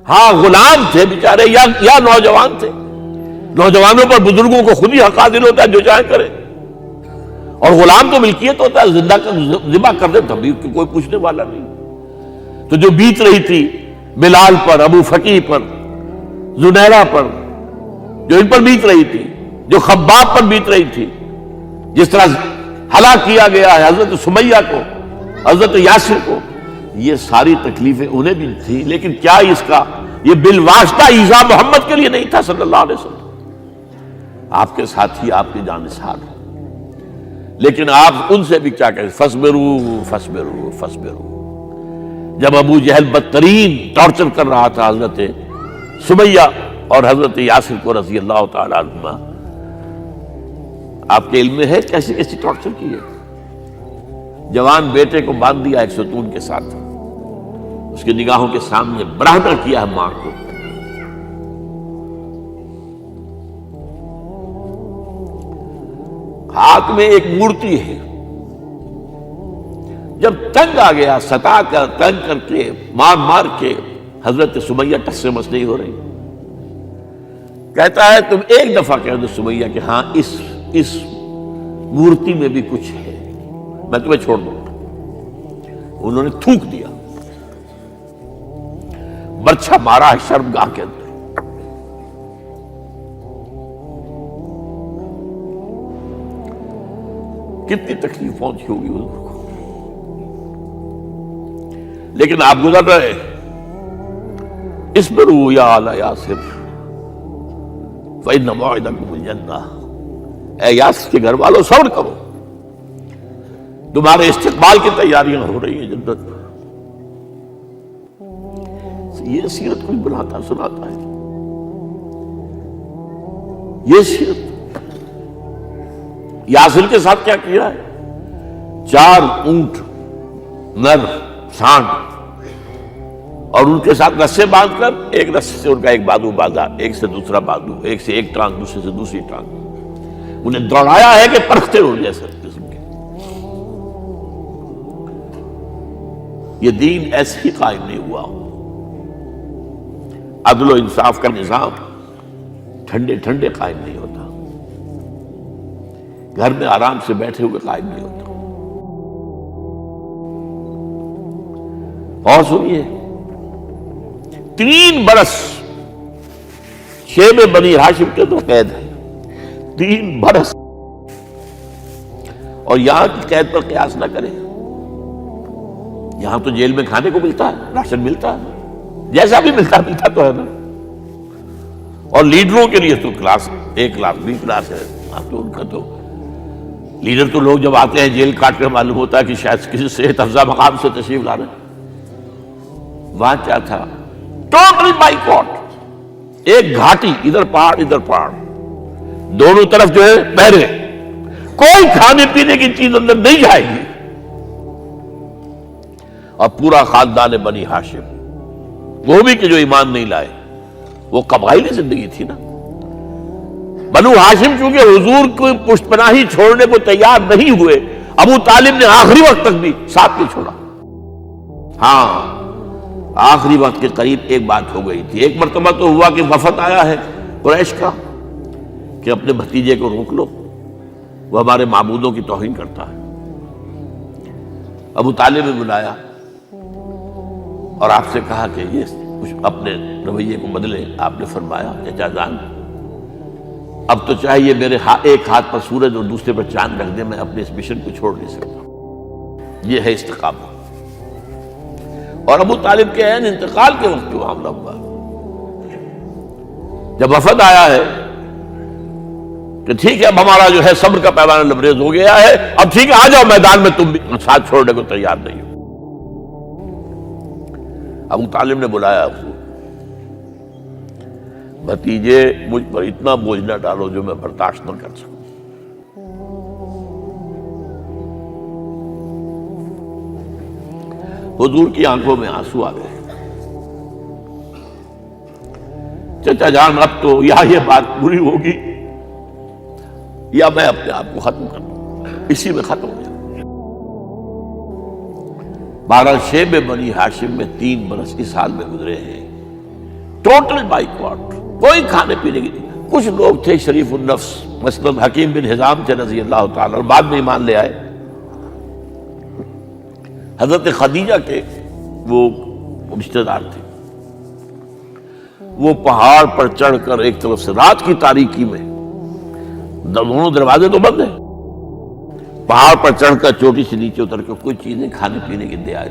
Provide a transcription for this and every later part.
ہاں غلام تھے بیچارے یا نوجوان تھے. نوجوانوں پر بزرگوں کو خود ہی حق حاصل ہوتا ہے جو چاہے کرے. اور غلام تو ملکیت ہوتا ہے, زندہ ذبح کر دے تبھی کوئی پوچھنے والا نہیں. تو جو بیت رہی تھی بلال پر, ابو فقیہ پر, زنیرہ پر, جو ان پر بیت رہی تھی, جو خباب پر بیت رہی تھی, جس طرح ہلاک کیا گیا ہے حضرت سمیہ کو, حضرت یاسر کو, یہ ساری تکلیفیں انہیں بھی تھی. لیکن کیا اس کا یہ بالواسطہ عیسیٰ محمد کے لیے نہیں تھا صلی اللہ علیہ وسلم؟ آپ کے ساتھی آپ کی جانثار ہیں, لیکن آپ ان سے بھی کیا کہیں, فصبروا فصبروا فصبروا. جب ابو جہل بدترین ٹارچر کر رہا تھا حضرت سمیہ اور حضرت یاسر کو رضی اللہ تعالی عنہما, آپ کے علم میں ہے کیسی کیسی ٹارچر کی ہے. جوان بیٹے کو باندھ دیا ایک ستون کے ساتھ, اس کی نگاہوں کے سامنے برہنہ کیا ہے ماں کو. ہاتھ میں ایک مورتی ہے, جب تنگ آ گیا ستا کر تنگ کر کے مار مار کے حضرت سمیہ ٹس سے مس نہیں ہو رہی. کہتا ہے تم ایک دفعہ کہہ دو سمیہ کہ ہاں اس مورتی میں بھی کچھ ہے, میں تمہیں چھوڑ دوں گا. انہوں نے تھوک دیا, برچھا مارا ہے شرمگاہ کے اندر. کتنی تکلیف پہنچی ہوگی حضور کو, لیکن آپ گزر رہے. اصبروا یا آل یاسر فإن موعدکم الجنہ. اے یاسر کے گھر والوں صبر کرو, تمہارے استقبال کی تیاریاں ہو رہی ہیں جنت. یہ سیرت کوئی بلاتا سناتا ہے, یہ سیرت. یاسر کے ساتھ کیا کیا ہے, 4 اونٹ نر سانڈ, اور ان کے ساتھ رسے باندھ کر ایک رسے سے ان کا ایک بازو باندھا, ایک سے دوسرا بازو, ایک سے ایک ٹانگ, دوسرے سے دوسری ٹانگ. انہیں دوڑایا ہے کہ پرکھتے ہو جیسے قسم کے. یہ دین ایسے ہی قائم نہیں ہوا. عدل و انصاف کا نظام ٹھنڈے ٹھنڈے قائم نہیں ہوتا, گھر میں آرام سے بیٹھے ہوئے قائم نہیں ہوتا. اور سنیے, 3 برس شیب بنی ہاشم کے تو قید ہے, 3 برس. اور یہاں کی قید پر قیاس نہ کریں. یہاں تو جیل میں کھانے کو ملتا ہے, راشن ملتا ہے, جیسا بھی ملتا تو ہے نا. اور لیڈروں کے لیے تو class A class B class ہے. آپ تو ان کا تو لیڈر تو لوگ جب آتے ہیں جیل کاٹ کر معلوم ہوتا ہے کہ شاید کسی صحت افزا مقام سے تشریف لا رہے ہیں. وہاں کیا تھا, ٹوٹل بائیکاٹ. ایک گھاٹی, ادھر پہاڑ ادھر پہاڑ, دونوں طرف جو ہے پہرے, کوئی کھانے پینے کی چیز اندر نہیں جائے گی. اور پورا خاندان بنی ہاشم, وہ بھی کہ جو ایمان نہیں لائے, وہ قبائلی زندگی تھی نا. بنو ہاشم چونکہ حضور کو پشت پناہی چھوڑنے کو تیار نہیں ہوئے, ابو طالب نے آخری وقت تک بھی ساتھ نہیں چھوڑا. ہاں آخری وقت کے قریب ایک بات ہو گئی تھی. ایک مرتبہ تو ہوا کہ وفد آیا ہے قریش کا کہ اپنے بھتیجے کو روک لو, وہ ہمارے معبودوں کی توہین کرتا ہے. ابو طالب نے بلایا اور آپ سے کہا کہ یہ کچھ اپنے رویے کو بدلے. آپ نے فرمایا چچا جان, اب تو چاہیے میرے ایک ہاتھ پر سورج اور دوسرے پر چاند رکھ دے, میں اپنے اس مشن کو چھوڑ نہیں سکتا. یہ ہے استقامت. اور ابو طالب کے عین انتقال کے وقت جو معاملہ ہوا, جب وفد آیا ہے کہ ٹھیک ہے اب ہمارا جو ہے صبر کا پیمانہ لبریز ہو گیا ہے, اب ٹھیک ہے آ جاؤ میدان میں, تم بھی ساتھ چھوڑنے کو تیار نہیں ہو. ابو طالب نے بلایا اس کو, بھتیجے مجھ پر اتنا بوجھ نہ ڈالو جو میں برداشت نہ کر سکوں. حضور کی آنکھوں میں آنسو آ گئے. چچا جان اب تو یا یہ بات بری ہوگی یا میں اپنے آپ کو ختم کر دوں, اسی میں ختم ہو جائے. بہرحال شیب بنی ہاشم میں 3 برس اس حال میں گزرے ہیں ٹوٹل بائیکاٹ، کوئی کھانے پینے کی نہیں۔ کچھ لوگ تھے شریف النفس، مثلا حکیم بن حزام تھے رضی اللہ تعالیٰ، اور بعد میں ایمان لے آئے۔ حضرت خدیجہ کے وہ رشتہ دار تھے، وہ پہاڑ پر چڑھ کر ایک طرف سے رات کی تاریکی میں، دونوں دروازے تو بند ہیں، پہاڑ پر چڑھ کر چوٹی سے نیچے اتر کر کوئی چیزیں کھانے پینے کی دے آئے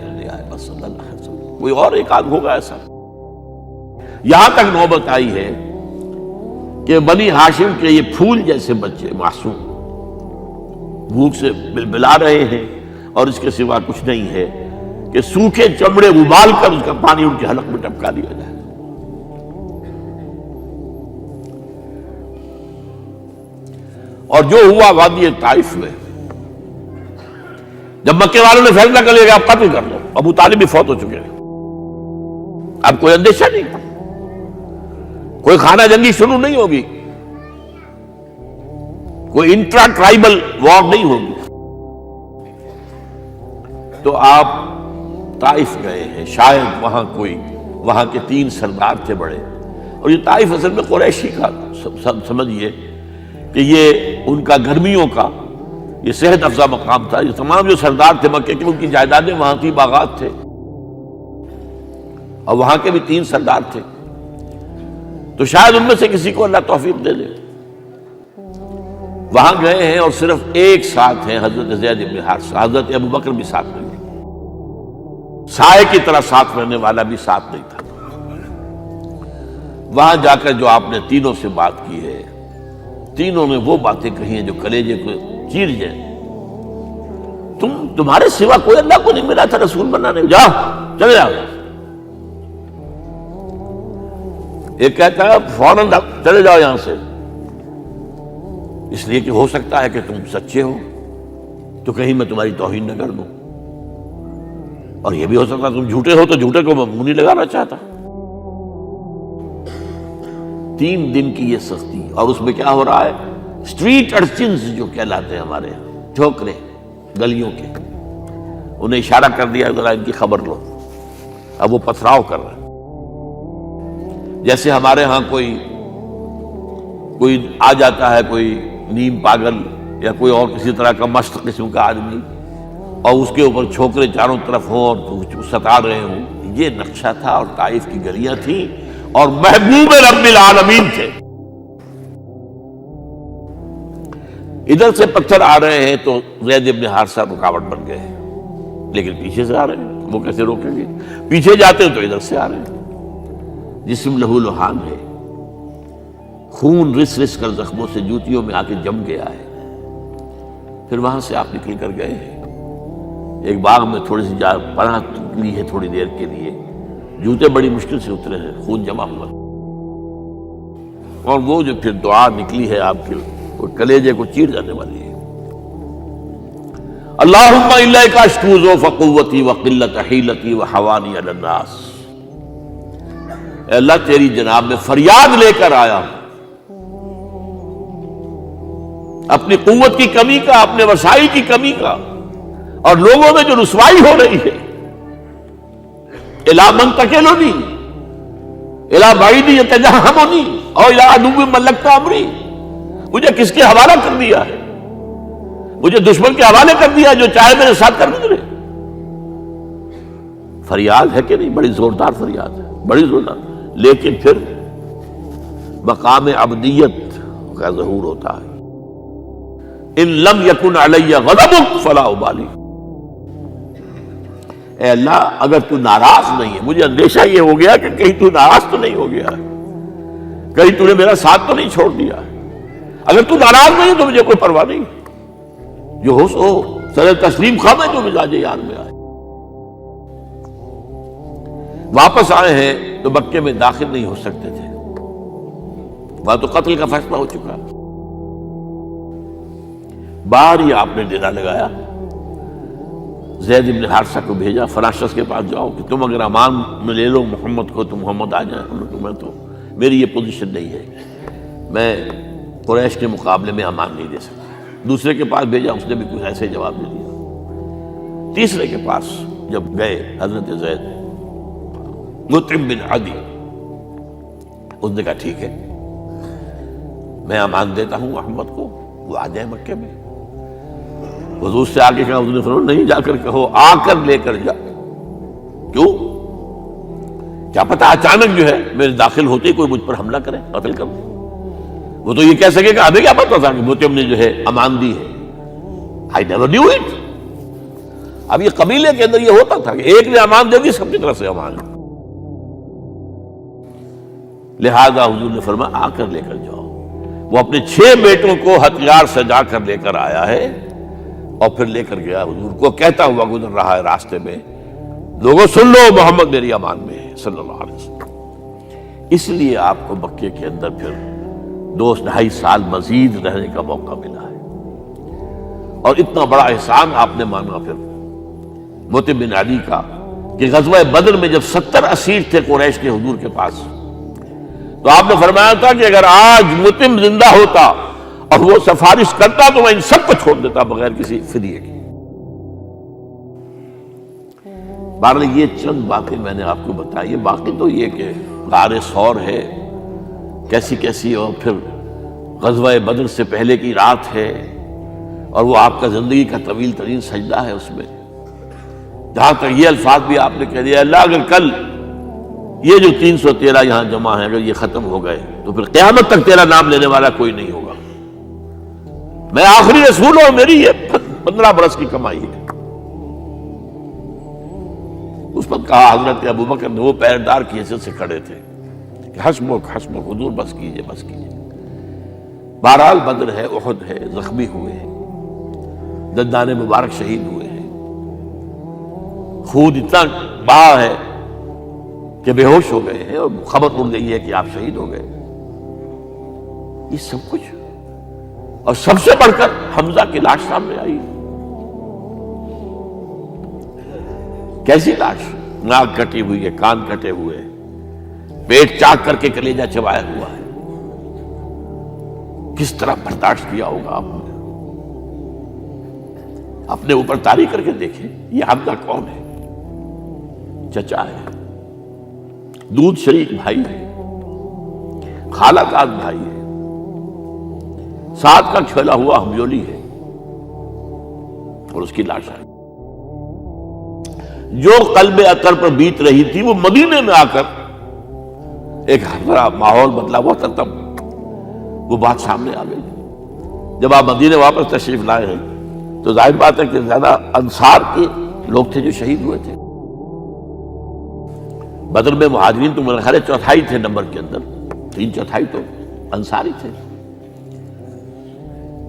بس صلی اللہ علیہ وسلم۔ کوئی اور ایک آدھ ہوگا ایسا۔ یہاں تک نوبت آئی ہے کہ بنی ہاشم کے یہ پھول جیسے بچے معصوم بھوک سے بلبلا رہے ہیں، اور اس کے سوا کچھ نہیں ہے کہ سوکھے چمڑے ابال کر اس کا پانی ان کے حلق میں ٹپکا دیا جائے۔ اور جو ہوا وادی طائف میں، جب مکے والوں نے فیصلہ کر لیا کہ آپ قتل کر لو، ابو طالب بھی فوت ہو چکے ہیں، اب کوئی اندیشہ نہیں، کوئی خانہ جنگی شروع نہیں ہوگی، کوئی انٹرا ٹرائبل وار نہیں ہوگی، تو آپ طائف گئے ہیں۔ شاید وہاں کے 3 سردار تھے بڑے، اور یہ طائف اصل میں قریشی کا سمجھیے کہ یہ ان کا گرمیوں کا یہ صحت افزا مقام تھا۔ یہ تمام جو سردار تھے مکے کے، ان کی جائیدادیں وہاں تھی، باغات تھے، اور وہاں کے بھی 3 سردار تھے، تو شاید ان میں سے کسی کو اللہ توفیق دے دے۔ وہاں گئے ہیں اور صرف ایک ساتھ ہیں، حضرت زید بن حارثہ، حضرت ابو بکر بھی ساتھ نہیں، سائے کی طرح ساتھ رہنے والا بھی ساتھ نہیں تھا۔ وہاں جا کر جو آپ نے تینوں سے بات کی ہے، تینوں نے وہ باتیں کہی ہیں جو کلیجے کو چیر جائیں۔ تمہارے سوا کوئی اللہ کو نہیں ملا تھا رسول بنانے، جاؤ چلے جاؤ۔ ایک کہتا ہے فوراً چلے جاؤ یہاں سے، اس لیے کہ ہو سکتا ہے کہ تم سچے ہو تو کہیں میں تمہاری توہین نہ کر دوں، اور یہ بھی ہو سکتا ہے تم جھوٹے ہو تو جھوٹے کو میں منہ نہیں لگانا چاہتا۔ 3 دن کی یہ سختی، اور اس میں کیا ہو رہا ہے، اسٹریٹ ارچنز جو کہلاتے ہیں ہمارے یہاں، ٹھوکرے گلیوں کے، انہیں اشارہ کر دیا ذرا ان کی خبر لو، اب وہ پتھراؤ کر رہے ہیں۔ جیسے ہمارے ہاں کوئی آ جاتا ہے، کوئی نیم پاگل یا کوئی اور کسی طرح کا مست قسم کا آدمی، اور اس کے اوپر چھوکرے چاروں طرف ہوں اور ستا رہے ہوں، یہ نقشہ تھا، اور طائف کی گلیاں تھیں، اور محبوب رب العالمین تھے۔ ادھر سے پتھر آ رہے ہیں تو زید بن حارثہ رکاوٹ بن گئے ہیں، لیکن پیچھے سے آ رہے ہیں، وہ کیسے روکیں گے؟ پیچھے جاتے ہیں تو ادھر سے آ رہے ہیں۔ جسم لہو لہان ہے، خون رس رس کر زخموں سے جوتیوں میں آ کے جم گیا ہے۔ پھر وہاں سے آپ نکل کر گئے ہیں، ایک باغ میں تھوڑی سی جا پناہ لی ہے تھوڑی دیر کے لیے، جوتے بڑی مشکل سے اترے ہیں، خون جمع ہوا، اور وہ جو پھر دعا نکلی ہے آپ کے، وہ کلیجے کو چیر جانے والی ہے۔ اللہم الیک اشکو ضعف قوتی وقلت حیلتی وحوانی علی الناس، اے اللہ تیری جناب میں فریاد لے کر آیا ہوں، اپنی قوت کی کمی کا، اپنے وسائل کی کمی کا، اور لوگوں میں جو رسوائی ہو رہی ہے، الی من تکلنی الی بعید یتجہمنی او الی عدو ملکت امری، مجھے کس کے حوالہ کر دیا ہے؟ مجھے دشمن کے حوالے کر دیا جو چاہے میرے ساتھ کر گزرے۔ فریاد ہے کہ نہیں؟ بڑی زوردار فریاد ہے، بڑی زوردار، لیکن پھر مقام عبدیت کا ظہور ہوتا ہے۔ ان لم یکن علی غضبک فلا ابالی، اے اللہ اگر تو ناراض نہیں ہے، مجھے اندیشہ یہ ہو گیا کہ کہیں تو ناراض تو نہیں ہو گیا، کہیں تو نے میرا ساتھ تو نہیں چھوڑ دیا۔ اگر تو ناراض نہیں ہے تو مجھے کوئی پرواہ نہیں، جو ہو سو سر تسلیم خواہ میں جو مزاج یار میں آئے۔ واپس آئے ہیں تو مکے میں داخل نہیں ہو سکتے تھے، وہاں تو قتل کا فیصلہ ہو چکا۔ باہر ہی آپ نے ڈیرا لگایا، زید بن حارثہ کو بھیجا، فلاں شخص کے پاس جاؤ کہ تم اگر امان میں لے لو محمد کو تو محمد آ جائیں، میں تو میری یہ پوزیشن نہیں ہے، میں قریش کے مقابلے میں امان نہیں دے سکتا۔ دوسرے کے پاس بھیجا، اس نے بھی کچھ ایسے جواب دے دیا۔ تیسرے کے پاس جب گئے حضرت زید، مطعم بن عدی، اس نے کہا ٹھیک ہے، میں امان دیتا ہوں محمد کو، وہ آ جائے مکے میں۔ حضور سے آگے کہا، حضور نے فرمایا نہیں جا کر کہو، آ کر لے کر جا۔ کیوں؟ کیا پتہ اچانک جو ہے میرے داخل ہوتے ہی کوئی مجھ پر حملہ کرے، قتل کر دے۔ وہ تو یہ کہہ سکے کہ ہمیں کیا پتہ تھا کہ مطعم نے جو ہے امان دی ہے، I never knew it۔ اب یہ قبیلے کے اندر یہ ہوتا تھا کہ ایک نے امان دے دی، سب کی طرف سے امان، لہذا حضور نے فرمایا آ کر لے کر جاؤ۔ وہ اپنے 6 بیٹوں کو ہتھیار سجا کر لے کر آیا ہے اور پھر لے کر گیا حضور کو، کہتا ہوا گزر رہا ہے راستے میں، لوگوں سن لو محمد میری امان میں ہے صلی اللہ علیہ وسلم۔ اس لیے آپ کو مکے کے اندر پھر 2-2.5 سال مزید رہنے کا موقع ملا ہے، اور اتنا بڑا احسان آپ نے مانا پھر مطعم بن عدی کا کہ غزوہ بدر میں جب 70 اسیر تھے قریش کے حضور کے پاس، تو آپ نے فرمایا تھا کہ اگر آج مطعم زندہ ہوتا اور وہ سفارش کرتا تو میں ان سب کو چھوڑ دیتا بغیر کسی فدیے کے۔ بہرحال یہ چند باتیں میں نے آپ کو بتائی، باقی تو یہ کہ غار ثور ہے کیسی کیسی، اور پھر غزوہ بدر سے پہلے کی رات ہے، اور وہ آپ کا زندگی کا طویل ترین سجدہ ہے اس میں، جہاں تک یہ الفاظ بھی آپ نے کہہ دیا، اللہ اگر کل یہ جو 313 یہاں جمع ہیں اگر یہ ختم ہو گئے تو پھر قیامت تک تیرا نام لینے والا کوئی نہیں ہوگا، میں آخری رسول ہوں، میری یہ 15 برس کی کمائی ہے۔ اس وقت کہا حضرت ابوبکر نے، وہ پیردار کی حیثیت سے کھڑے تھے، کہ حسبک حسبک، حضور بس کیجئے بس کیجئے۔ بہرحال بدر ہے، احد ہے، زخمی ہوئے ہیں، دندان مبارک شہید ہوئے ہیں، خون اتنا بہا ہے کہ بے ہوش ہو گئے ہیں، اور خبر اڑ گئی ہے کہ آپ شہید ہو گئے۔ یہ سب کچھ، اور سب سے بڑھ کر حمزہ کی لاش سامنے آئی، کیسی لاش، ناک کٹی ہوئی ہے، کان کٹے ہوئے ہیں، پیٹ چاک کر کے کلیجہ چبایا ہوا ہے، کس طرح برداشت کیا ہوگا آپ نے؟ اپنے اوپر تاری کر کے دیکھیں، یہ حمزہ کون ہے؟ چچا ہے، دودھ شریک بھائی ہے، خالہ داد بھائی ہے، ساتھ کا کھیلا ہوا ہمجولی ہے، اور اس کی لاش ہے۔ جو قلب اطہر پر بیت رہی تھی وہ مدینے میں آ کر ایک بڑا ماحول بدلا ہوا تھا، تب وہ بات سامنے آ گئی۔ جب آپ مدینے واپس تشریف لائے ہیں تو ظاہر بات ہے کہ زیادہ انصار کے لوگ تھے جو شہید ہوئے تھے۔ بدر میں مہاجرین تو میرے خیال ہے 1/4 تھے نمبر کے اندر، 3/4 تو انصاری تھے۔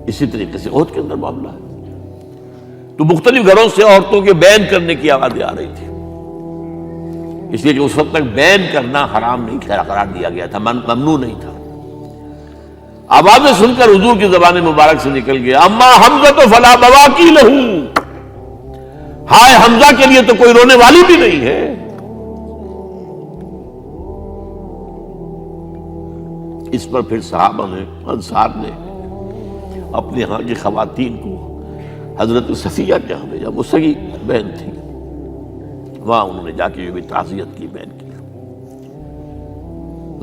اسی طریقے سے احد کے اندر معاملہ ہے، تو مختلف گھروں سے عورتوں کے بین کرنے کی آوازیں آ رہی تھی، اس لیے کہ اس وقت تک بین کرنا حرام نہیں قرار دیا گیا تھا، ممنوع نہیں تھا۔ آوازیں سن کر حضور کی زبان مبارک سے نکل گیا، اما حمزہ تو فلا بواکی لہو، ہائے حمزہ کے لیے تو کوئی رونے والی بھی نہیں ہے۔ اس پر پھر صحابہ نے، انصار نے اپنے ہاں کی خواتین کو حضرت صفیہ کے ہاں بھیجا، وہ سگی بہن تھی، وہاں انہوں نے جا کے یہ بھی تعزیت کی بہن کی۔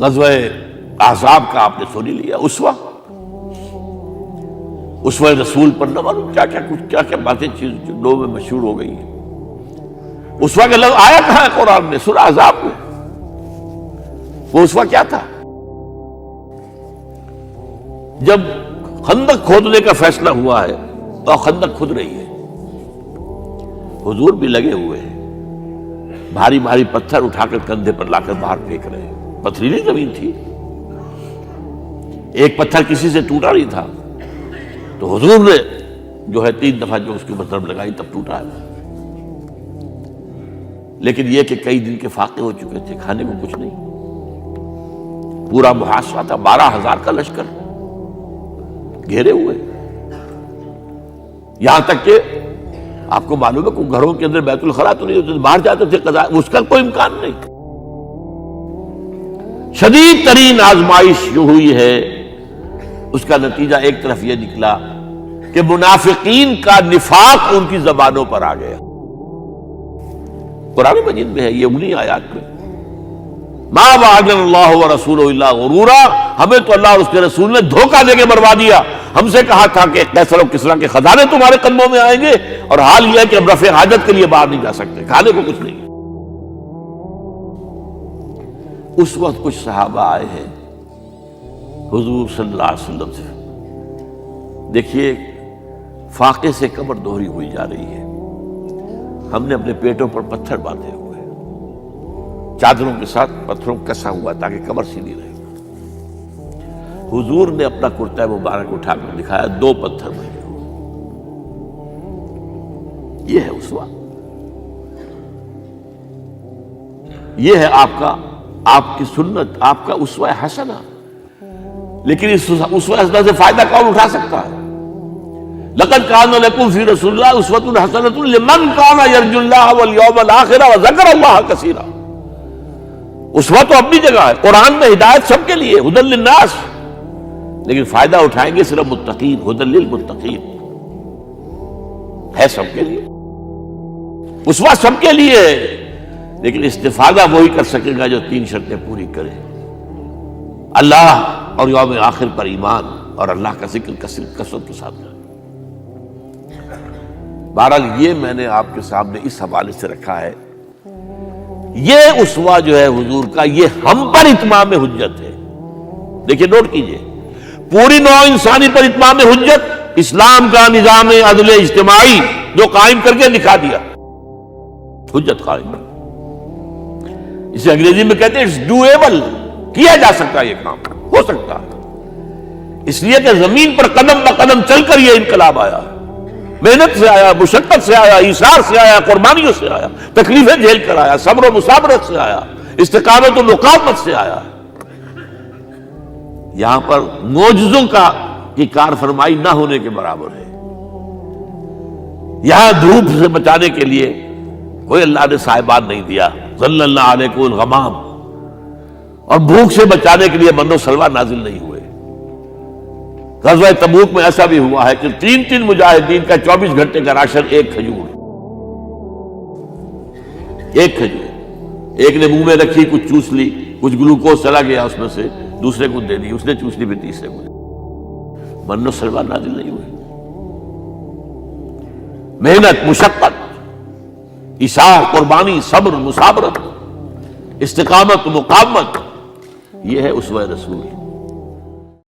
غزوہ احزاب کا آپ نے سنی لیا، اسوہ رسول پر نہ معلوم کیا کیا باتیں چیز لوگوں میں مشہور ہو گئی ہیں۔ اسوہ کا لفظ آیا کہاں ہے قرآن میں؟ سورہ احزاب میں۔ وہ اسوہ کیا تھا؟ جب خندق کھودنے کا فیصلہ ہوا ہے تو خندق کھود رہی ہے، حضور بھی لگے ہوئے ہیں، بھاری بھاری پتھر اٹھا کر کندھے پر لا کر باہر پھینک رہے ہیں، پتھریلی زمین تھی، ایک پتھر کسی سے ٹوٹا نہیں تھا، تو حضور نے جو ہے 3 دفعہ جو اس کے اوپر ضرب لگائی تب ٹوٹا ہے۔ لیکن یہ کہ کئی دن کے فاقے ہو چکے تھے، کھانے کو کچھ نہیں، پورا محاصرہ تھا، 12,000 کا لشکر گھیرے ہوئے، یہاں تک کہ آپ کو معلوم ہے کہ گھروں کے اندر بیت الخلا تو نہیں ہوتے، باہر جاتے تھے قضاء، اس کا کوئی امکان نہیں۔ شدید ترین آزمائش جو ہوئی ہے اس کا نتیجہ ایک طرف یہ نکلا کہ منافقین کا نفاق ان کی زبانوں پر آ گیا۔ قرآن مجید میں ہے یہ انہی آیات میں، ما وعدنا اللہ ورسولہ الا غرورا، ہمیں تو اللہ اور اس کے رسول نے دھوکہ دے کے مروا دیا۔ ہم سے کہا تھا کہ قیصر و کسریٰ کے خزانے تمہارے قدموں میں آئیں گے، اور حال یہ ہے کہ اب رفع حاجت کے لیے باہر نہیں جا سکتے، کھانے کو کچھ نہیں۔ اس وقت کچھ صحابہ آئے ہیں حضور صلی اللہ علیہ وسلم سے، دیکھیے فاقے سے کمر دوہری ہوئی جا رہی ہے، ہم نے اپنے پیٹوں پر پتھر باندھے ہوئے، چادروں کے ساتھ پتھروں کسا ہوا تاکہ کمر سیدھی رہے۔ حضور نے اپنا کرتا مبارک اٹھا کر دکھایا، 2 پتھر بنے ہوئے۔ یہ ہے اسوہ، یہ ہے آپ کی سنت، آپ کا اسوہ حسنہ۔ لیکن اس اسوہ حسنہ سے فائدہ کون اٹھا سکتا ہے؟ لقد کان لکم فی رسول اللہ اسوۃ حسنۃ لمن کان یرجو اللہ والیوم الآخر وذکر اللہ کثیرا۔ اسوہ تو اپنی جگہ ہے، قرآن میں ہدایت سب کے لیے، ھدی للناس، لیکن فائدہ اٹھائیں گے صرف متقین، ھدی للمتقین، ہے سب کے لیے، اسوہ سب کے لیے ہے، لیکن استفادہ وہی کر سکے گا جو 3 شرطیں پوری کرے: اللہ اور یوم آخر پر ایمان، اور اللہ کا ذکر کثرت کے ساتھ کرے۔ بہرحال یہ میں نے آپ کے سامنے اس حوالے سے رکھا ہے، یہ اسوہ جو ہے حضور کا، یہ ہم پر اتمام حجت ہے۔ دیکھیے نوٹ کیجئے، پوری نوع انسانی پر اتمام حجت، اسلام کا نظام عدل اجتماعی جو قائم کر کے دکھا دیا، حجت قائم، اسے انگریزی میں کہتے ہیں اٹس ڈویبل، کیا جا سکتا ہے، یہ کام ہو سکتا ہے، اس لیے کہ زمین پر قدم بہ قدم چل کر یہ انقلاب آیا، محنت سے آیا، مشقت سے آیا، ایثار سے آیا، قربانیوں سے آیا، تکلیفیں جھیل کر آیا، صبر و مصابرت سے آیا، استقامت و مقاومت سے آیا۔ یہاں پر معجزوں کی کار فرمائی نہ ہونے کے برابر ہے۔ یہاں دھوپ سے بچانے کے لیے کوئی اللہ نے صاحبان نہیں دیا، ظللنا علیکم الغمام، اور بھوک سے بچانے کے لیے من و سلوہ نازل نہیں ہوئے۔ غزوہ تبوک میں ایسا بھی ہوا ہے کہ 3 مجاہدین کا 24 گھنٹے کا راشن ایک کھجور، ایک نے منہ میں رکھی، کچھ چوس لی، کچھ گلوکوز چلا گیا اس میں سے، دوسرے کو دے دی، اس نے چوس لی، پھر تیسرے کو دے دی۔ من و سلوہ نازل نہیں ہوئے۔ محنت، مشقت، ایثار، قربانی، صبر، مصابرت، استقامت، مقاومت، یہ ہے اسوہ رسول۔